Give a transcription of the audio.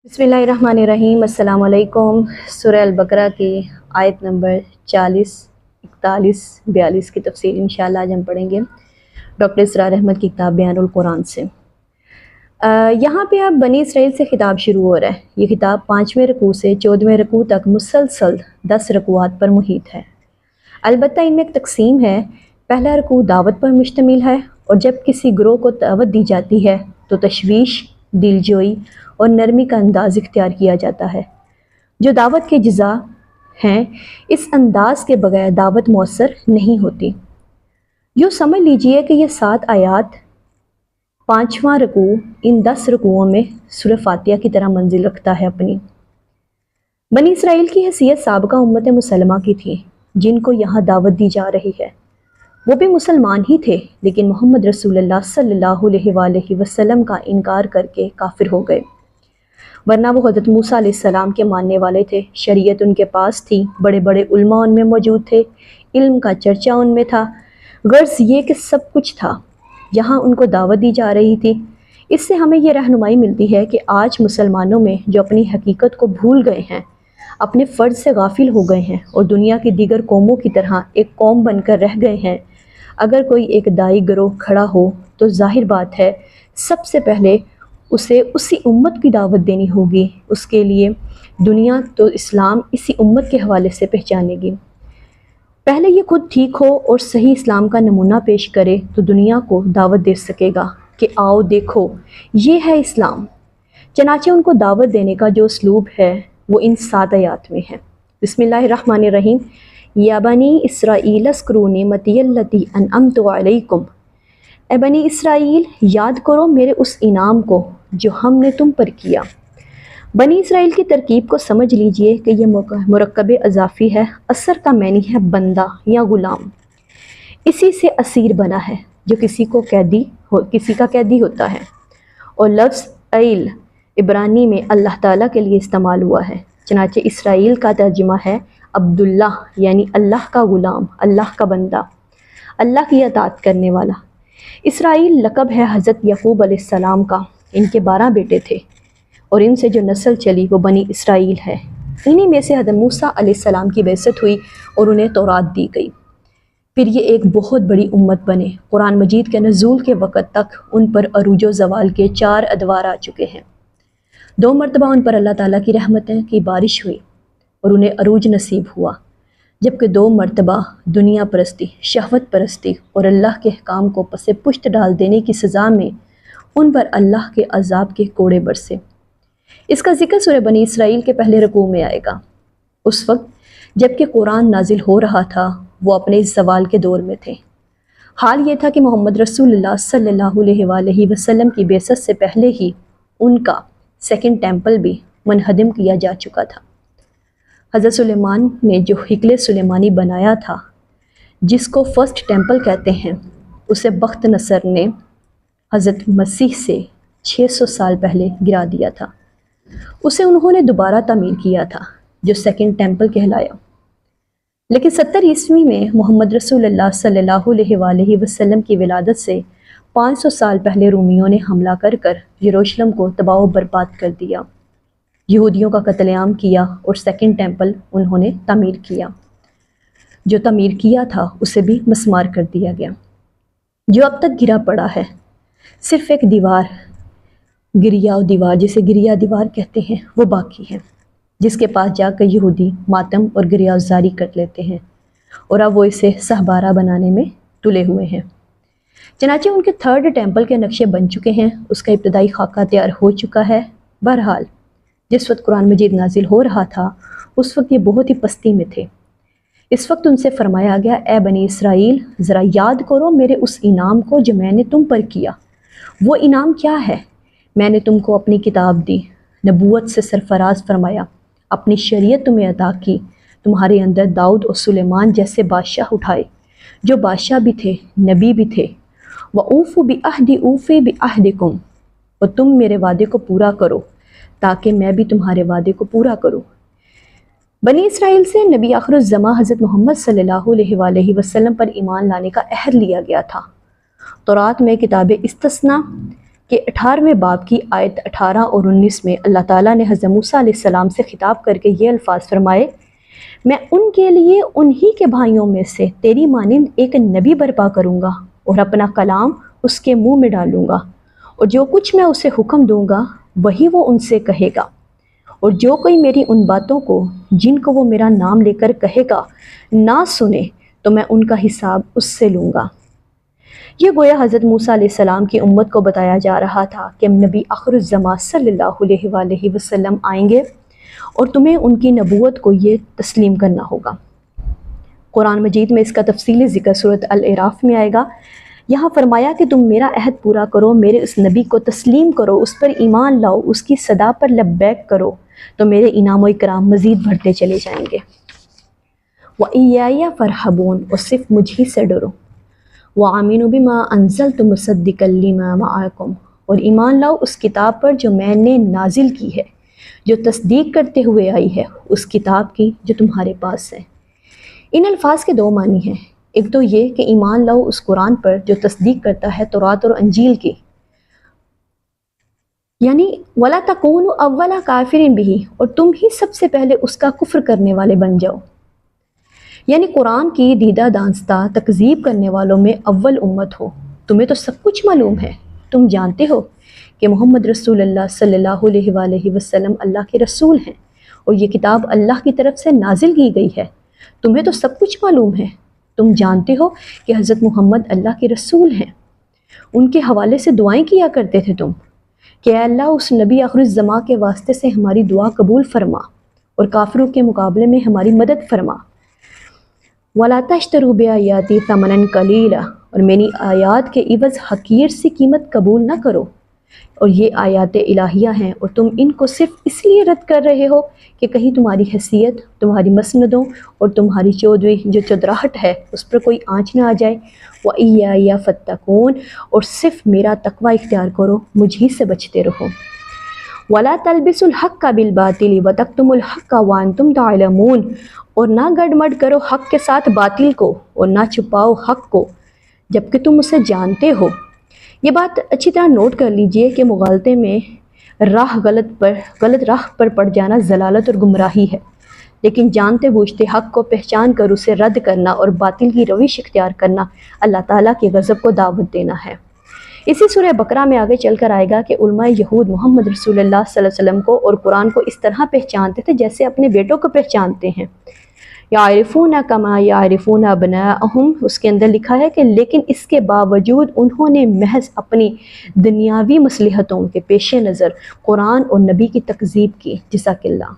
बिस्मिल्लाहिर्रहमानिर्रहीम। अस्सलाम वालेकुम। सूरह अल-बकरा की आयत नंबर 40, 41, 42 की तफसीर इंशाअल्लाह आज हम पढ़ेंगे डॉक्टर इसरार अहमद की किताब बयानुल कुरान से। यहाँ पे अब बनी इसराइल से खिताब शुरू हो रहा है। ये खिताब 5वें रकू से 14वें रकू तक मुसलसल 10 रकूआत पर मुहित है। अलबत्ता इनमें एक तकसीम है। पहला रकू दावत पर मुश्तमिल है और जब किसी ग्रोह को दावत दी जाती है तो तशवीश, दिलजोई और नरमी का अंदाज़ इख्तियार किया जाता है जो दावत के अज्जा हैं। इस अंदाज के बगैर दावत मौसर नहीं होती। यूँ समझ लीजिए कि ये 7 आयात 5वां रकू इन 10 रकूओं में सूरह फातिहा की तरह मंजिल रखता है अपनी। बनी इसराइल की हैसियत साबका उम्मत मुसलमा की थी जिनको यहाँ दावत दी जा रही है। वो भी मुसलमान ही थे लेकिन मोहम्मद रसूलुल्लाह सल्लल्लाहु अलैहि वसल्लम का इनकार करके काफिर हो गए, वरना वो हज़रत मूसा अलैहिस्सलाम के मानने वाले थे। शरीयत उनके पास थी, बड़े बड़े उल्मा उनमें मौजूद थे, इल्म का चर्चा उनमें था, गर्ज ये कि सब कुछ था। यहाँ उनको दावत दी जा रही थी। इससे हमें ये रहनुमाई मिलती है कि आज मुसलमानों में जो अपनी हकीकत को भूल गए हैं, अपने फ़र्ज से गाफिल हो गए हैं और दुनिया की दीगर कौमों की तरह एक कौम बनकर रह गए हैं, अगर कोई एक दाई गिरोह खड़ा हो तो जाहिर बात है सबसे पहले उसे उसी उम्मत की दावत देनी होगी। उसके लिए दुनिया तो इस्लाम इसी उम्मत के हवाले से पहचानेगी। पहले ये खुद ठीक हो और सही इस्लाम का नमूना पेश करे तो दुनिया को दावत दे सकेगा कि आओ देखो ये है इस्लाम। चनाचे उनको दावत देने का जो उसलूब है वो इन 7 आयात में है। बिस्मिल्लाहिर्रहमानिर्रहीम। या बनी इसराईल अस्कुरू निअमती अल्लती अनअमतु अलैकुम। ए बनी इसराइल याद करो मेरे उस इनाम को जो हमने तुम पर किया। बनी इसराइल की तरकीब को समझ लीजिए कि यह मुरक्कब अज़ाफ़ी है। असर का मैनी है बंदा या ग़ुलाम। इसी से असीर बना है जो किसी का कैदी होता है। और लफ्ज़ ऐल इब्रानी में अल्लाह ताला के लिए इस्तेमाल हुआ है। चनाचे इसराइल का तर्जुमा है अब्दुल्ला यानी अल्लाह का ग़ुलाम, अल्लाह का बंदा, अल्लाह की अताअत करने वाला। इसराइल लक़ब है हज़रत याकूब अलैहिस्सलाम का। इनके 12 बेटे थे और इनसे जो नस्ल चली वो बनी इसराइल है। इन्हीं में से हज़रत मूसा अलैहिस्सलाम की बेइज्जत हुई और उन्हें तौरात दी गई। फिर ये एक बहुत बड़ी उम्मत बने। कुरान मजीद के नज़ूल के वक़्त तक उन पर अरूज व ज़वाल के 4 अदवार आ चुके हैं। 2 मरतबा उन पर अल्लाह ताला की रहमतें की बारिश हुई और उन्हें अरूज नसीब हुआ, जबकि 2 मरतबा दुनिया परस्ती, शहवत परस्ती और अल्लाह के अहकाम को पसे पुश्त डाल देने की सज़ा में उन पर अल्लाह के अज़ाब के कोड़े बरसे। इसका जिक्र सूरह बनी इसराइल के पहले रकू में आएगा। उस वक्त जबकि कुरान नाजिल हो रहा था वो अपने इस ज़वाल के दौर में थे। हाल ये था कि मोहम्मद रसूलुल्लाह सल्लल्लाहु अलैहि वसल्लम की बेइज्जत से पहले ही उनका 2nd टेम्पल भी मुनहदम किया जा चुका था। हज़रत सुलेमान ने जो हिकले सुलेमानी बनाया था, जिसको 1st टेम्पल कहते हैं, उसे बख्त नसर ने हज़रत मसीह से 600 साल पहले गिरा दिया था। उसे उन्होंने दोबारा तामीर किया था जो 2nd टेम्पल कहलाया। लेकिन 70 ईस्वी में मोहम्मद रसूलुल्लाह सल्लल्लाहु अलैहि वसल्लम की विलादत से 500 साल पहले रूमियों ने हमला कर यरूशलेम को तबाह बर्बाद कर दिया, यहूदियों का कत्लेआम किया और 2nd टेम्पल उन्होंने तामीर किया। जो तामीर किया था उसे भी मस्मार कर दिया गया। जो अब तक गिरा पड़ा है सिर्फ एक दीवार, गिरिया दीवार जिसे गिरिया दीवार कहते हैं, वो बाकी है, जिसके पास जाकर यहूदी मातम और गिरियाजारी कर लेते हैं और अब वो इसे सहबारा बनाने में तुले हुए हैं। चनाचे उनके 3rd टेम्पल के नक्शे बन चुके हैं, उसका इब्तदाई खाका तैयार हो चुका है। बहरहाल जिस वक्त कुरान मजीद नाजिल हो रहा था उस वक्त ये बहुत ही पस्ती में थे। इस वक्त उनसे फरमाया गया, ए बनी इसराइल ज़रा याद करो मेरे उस इनाम को जो मैंने तुम पर किया। वो इनाम क्या है? मैंने तुमको अपनी किताब दी, नबूवत से सरफराज फरमाया, अपनी शरीयत तुम्हें अता की, तुम्हारे अंदर दाऊद और सुलेमान जैसे बादशाह उठाए जो बादशाह भी थे, नबी भी थे। व ऊफ़ु बि अहदी ऊफ़े बि अहदिकुम, और तुम मेरे वादे को पूरा करो ताकि मैं भी तुम्हारे वादे को पूरा करूं। बनी इसराइल से नबी आखिरुज़्ज़मा हज़रत मोहम्मद सल्लल्लाहु अलैहि वसल्लम पर ईमान लाने का अहद लिया गया था। तौरात में किताब इस्तस्ना کہ 18ویں باب کی آیت 18 اور 19 میں اللہ تعالیٰ نے حضرت موسیٰ علیہ السلام سے خطاب کر کے یہ الفاظ فرمائے، میں ان کے لیے انہی کے بھائیوں میں سے تیری مانند ایک نبی برپا کروں گا اور اپنا کلام اس کے منہ میں ڈالوں گا، اور جو کچھ میں اسے حکم دوں گا وہی وہ ان سے کہے گا، اور جو کوئی میری ان باتوں کو جن کو وہ میرا نام لے کر کہے گا نہ سنے تو میں ان کا حساب اس سے لوں گا۔ یہ گویا حضرت موسیٰ علیہ السلام کی امت کو بتایا جا رہا تھا کہ نبی آخر الزمان صلی اللہ علیہ وآلہ وسلم آئیں گے اور تمہیں ان کی نبوت کو یہ تسلیم کرنا ہوگا۔ قرآن مجید میں اس کا تفصیلی ذکر سورۃ الاعراف میں آئے گا۔ یہاں فرمایا کہ تم میرا عہد پورا کرو، میرے اس نبی کو تسلیم کرو، اس پر ایمان لاؤ، اس کی صدا پر لبیک کرو، تو میرے انعام و اکرام مزید بڑھتے چلے جائیں گے۔ وَإِيَّايَ فَارْهَبُونَ، اور صرف مجھ ہی سے ڈرو۔ وَآمِنُوا بِمَا أَنزَلْتُ مُصَدِّقًا لِمَا مَعَكُمْ، اور ایمان لاؤ اس کتاب پر جو میں نے نازل کی ہے، جو تصدیق کرتے ہوئے آئی ہے اس کتاب کی جو تمہارے پاس ہے۔ ان الفاظ کے دو معنی ہیں، ایک تو یہ کہ ایمان لاؤ اس قرآن پر جو تصدیق کرتا ہے تورات اور انجیل کی، یعنی وَلَا تَكُونُوا أَوَّلَ كَافِرٍ بِهِ، اور تم ہی سب سے پہلے اس کا کفر کرنے والے بن جاؤ، یعنی قرآن کی دیدہ دانستہ تکذیب کرنے والوں میں اول امت ہو۔ تمہیں تو سب کچھ معلوم ہے، تم جانتے ہو کہ محمد رسول اللہ صلی اللہ علیہ وآلہ وسلم اللہ کے رسول ہیں اور یہ کتاب اللہ کی طرف سے نازل کی گئی ہے۔ تمہیں تو سب کچھ معلوم ہے، تم جانتے ہو کہ حضرت محمد اللہ کے رسول ہیں، ان کے حوالے سے دعائیں کیا کرتے تھے تم کہ اے اللہ اس نبی آخر الزمان کے واسطے سے ہماری دعا قبول فرما اور کافروں کے مقابلے میں ہماری مدد فرما۔ وَلَا تَشْتَرُوا بِآيَاتِي ثَمَنًا قَلِيلًا، اور میری آیات کے عوض حقیر سی قیمت قبول نہ کرو، اور یہ آیات الہیہ ہیں اور تم ان کو صرف اس لیے رد کر رہے ہو کہ کہیں تمہاری حیثیت، تمہاری مسندوں اور تمہاری جو چودراہٹ ہے اس پر کوئی آنچ نہ آ جائے۔ وَإِيَّايَ فَاتَّقُونَ، اور صرف میرا تقوی اختیار کرو، مجھ ہی سے بچتے رہو۔ وَلَا تَلْبِسُوا الْحَقَّ بِالْبَاطِلِ وَتَكْتُمُوا الْحَقَّ وَأَنْتُمْ تَعْلَمُونَ، اور نہ گڑمڑ کرو حق کے ساتھ باطل کو اور نہ چھپاؤ حق کو جبکہ تم اسے جانتے ہو۔ یہ بات اچھی طرح نوٹ کر لیجئے کہ مغالطے میں غلط راہ پر پڑ جانا ضلالت اور گمراہی ہے، لیکن جانتے بوجھتے حق کو پہچان کر اسے رد کرنا اور باطل کی روش اختیار کرنا اللہ تعالیٰ کے غضب کو دعوت دینا ہے۔ اسی سورہ بقرہ میں آگے چل کر آئے گا کہ علماء یہود محمد رسول اللہ صلی اللہ علیہ وسلم کو اور قرآن کو اس طرح پہچانتے تھے جیسے اپنے بیٹوں کو پہچانتے ہیں۔ یعرفون کما یعرفون ابناءہم، اس کے اندر لکھا ہے کہ لیکن اس کے باوجود انہوں نے محض اپنی دنیاوی مصلحتوں کے پیش نظر قرآن اور نبی کی تکذیب کی۔ جزاک اللہ۔